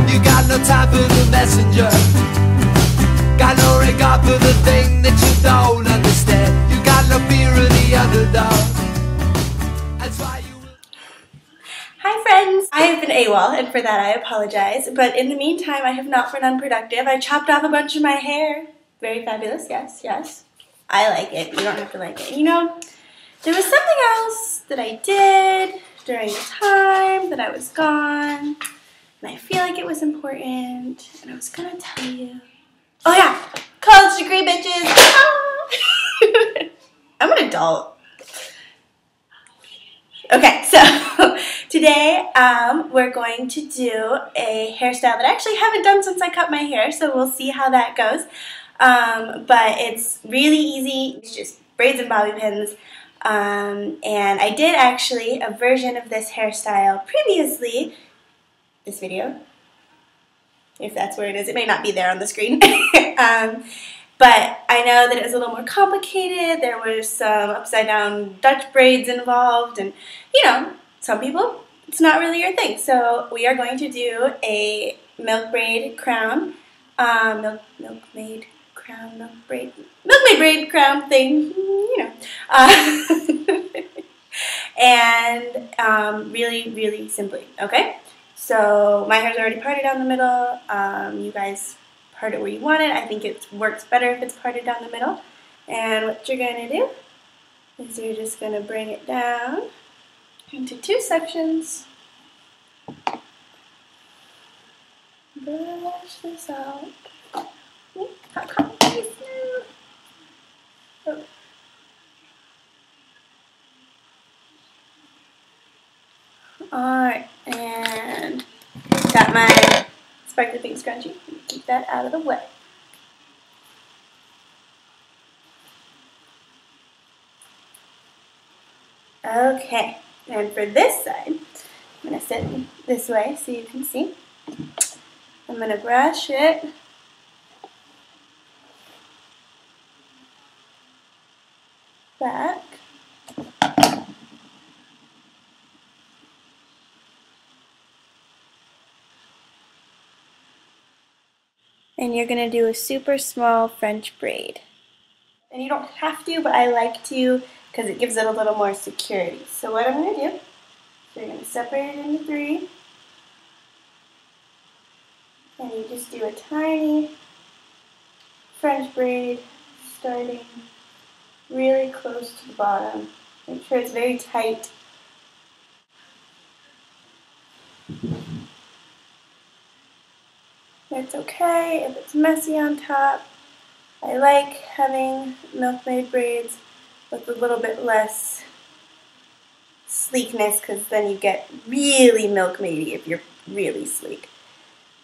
You got no time for the messenger, got no regard for the thing that you don't understand. You got no fear of the underdog. That's why you... Hi friends! I have been AWOL, and for that I apologize, but in the meantime I have not been unproductive. I chopped off a bunch of my hair. Very fabulous, yes, yes. I like it. You don't have to like it. You know, there was something else that I did during the time that I was gone, and I feel like it was important, and I was gonna tell you. Oh yeah! College degree, bitches! Ah! I'm an adult. Okay, so today we're going to do a hairstyle that I actually haven't done since I cut my hair, so we'll see how that goes. But it's really easy. It's just braids and bobby pins. And I did actually a version of this hairstyle previously. This video, if that's where it is. It may not be there on the screen. But I know that it was a little more complicated. There was some upside down Dutch braids involved, and you know, some people, it's not really your thing. So we are going to do a milk braid crown, milkmaid braid crown thing, you know, and really, really simply, okay? So my hair's already parted down the middle. You guys part it where you want it. I think it works better if it's parted down the middle. And what you're going to do is you're just going to bring it down into two sections. Brush this out. Oh. Alright, and got my sparkly pink scrunchie. Keep that out of the way. Okay, and for this side, I'm going to sit this way so you can see. I'm going to brush it back. And you're going to do a super small French braid. And you don't have to, but I like to because it gives it a little more security. So what I'm going to do, so you're going to separate it into three. And you just do a tiny French braid starting really close to the bottom. Make sure it's very tight. It's okay if it's messy on top. I like having milkmaid braids with a little bit less sleekness because then you get really milkmaidy if you're really sleek.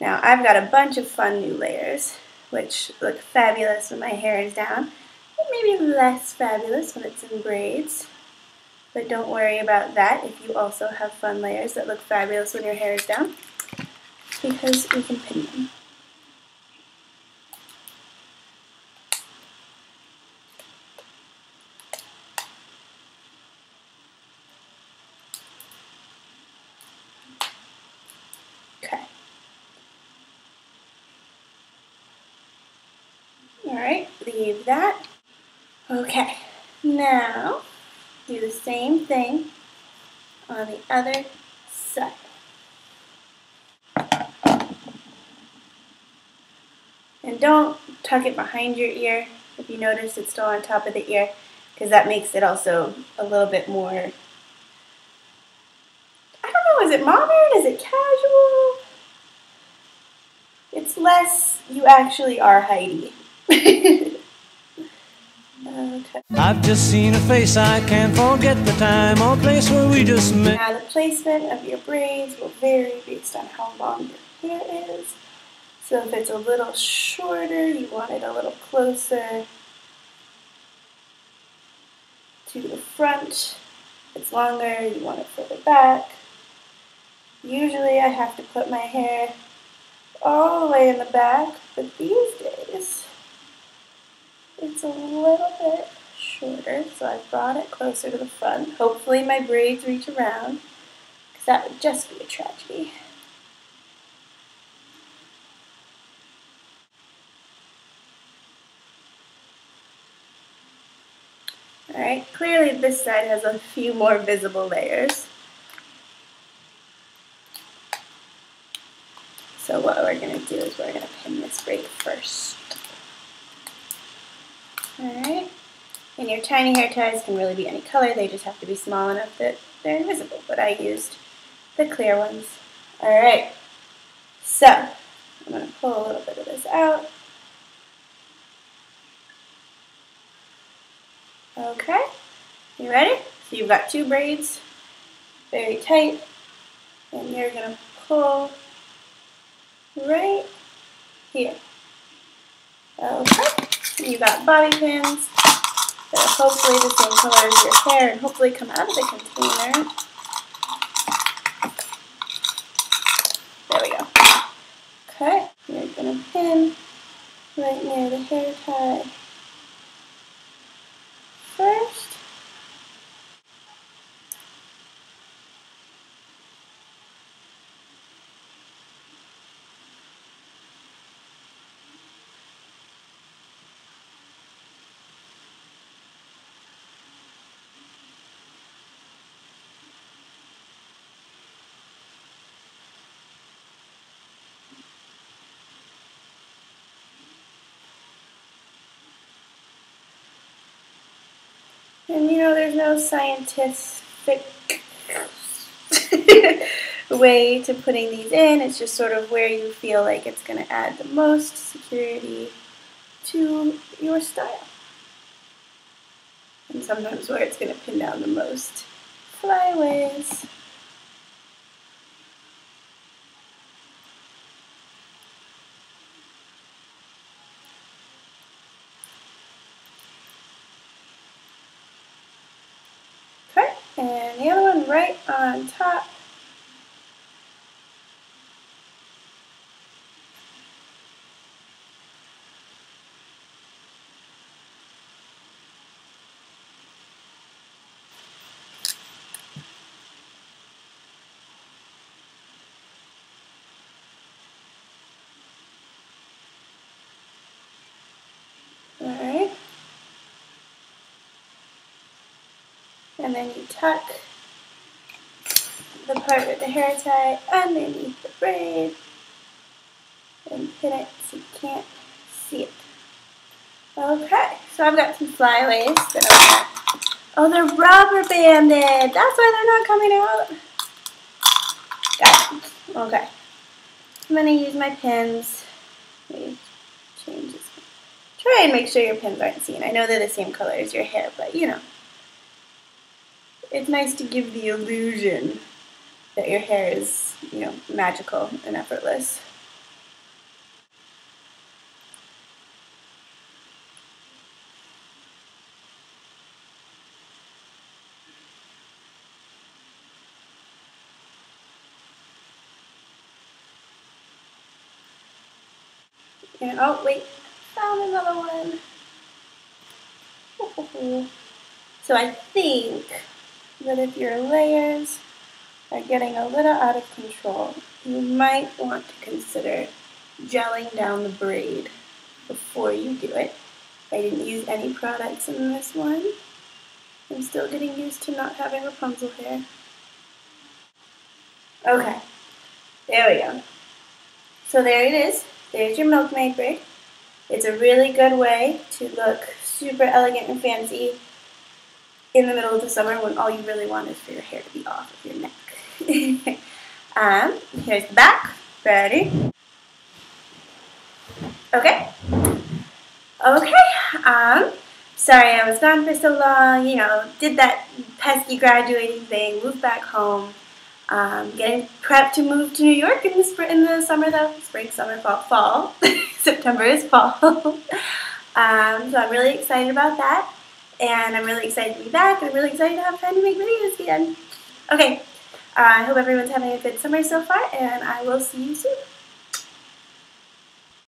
Now I've got a bunch of fun new layers which look fabulous when my hair is down, but maybe less fabulous when it's in braids. But don't worry about that if you also have fun layers that look fabulous when your hair is down, because we can pin them. Okay. Alright, leave that. Okay, now do the same thing on the other side. And don't tuck it behind your ear if you notice it's still on top of the ear, because that makes it also a little bit more, I don't know, is it modern? Is it casual? It's less, you actually are Heidi. Okay. I've just seen a face, I can't forget the time or place where we just met. Now the placement of your braids will vary based on how long your hair is. So if it's a little shorter, you want it a little closer to the front. If it's longer, you want it further back. Usually I have to put my hair all the way in the back, but these days it's a little bit shorter, so I've brought it closer to the front. Hopefully my braids reach around, because that would just be a tragedy. Alright, clearly this side has a few more visible layers. So what we're going to do is we're going to pin this braid first. Alright, and your tiny hair ties can really be any color, they just have to be small enough that they're invisible, but I used the clear ones. Alright, so I'm going to pull a little bit of this out. Okay, you ready? So you've got 2 braids, very tight, and you're going to pull right here. Okay, and you got bobby pins that are hopefully the same color as your hair and hopefully come out of the container. There we go. Okay, you're going to pin right near the hair tie first. And you know, there's no scientific way to putting these in. It's just sort of where you feel like it's going to add the most security to your style. And sometimes where it's going to pin down the most flyaways. Okay, and the other one right on top. Alright. And then you tuck the part with the hair tie underneath the braid and pin it so you can't see it. Okay, so I've got some flyaways that I'm gonna, oh, they're rubber banded. That's why they're not coming out. Got it. Okay. I'm gonna use my pins. Maybe change this. Try and make sure your pins aren't seen. I know they're the same color as your hair, but you know. It's nice to give the illusion that your hair is, you know, magical and effortless. And, oh, wait, found another one. So I think that if your layers are getting a little out of control, you might want to consider gelling down the braid before you do it. I didn't use any products in this one. I'm still getting used to not having Rapunzel hair. Okay, there we go. So there it is. There's your milkmaid braid. It's a really good way to look super elegant and fancy in the middle of the summer when all you really want is for your hair to be off of your neck. Here's the back. Ready? Okay. Okay. Sorry I was gone for so long, you know, did that pesky graduating thing, moved back home. Getting prepped to move to New York in the summer though. Spring, summer, fall. September is fall. So I'm really excited about that. And I'm really excited to be back. I'm really excited to have time to make videos again. Okay, I hope everyone's having a good summer so far, and I will see you soon.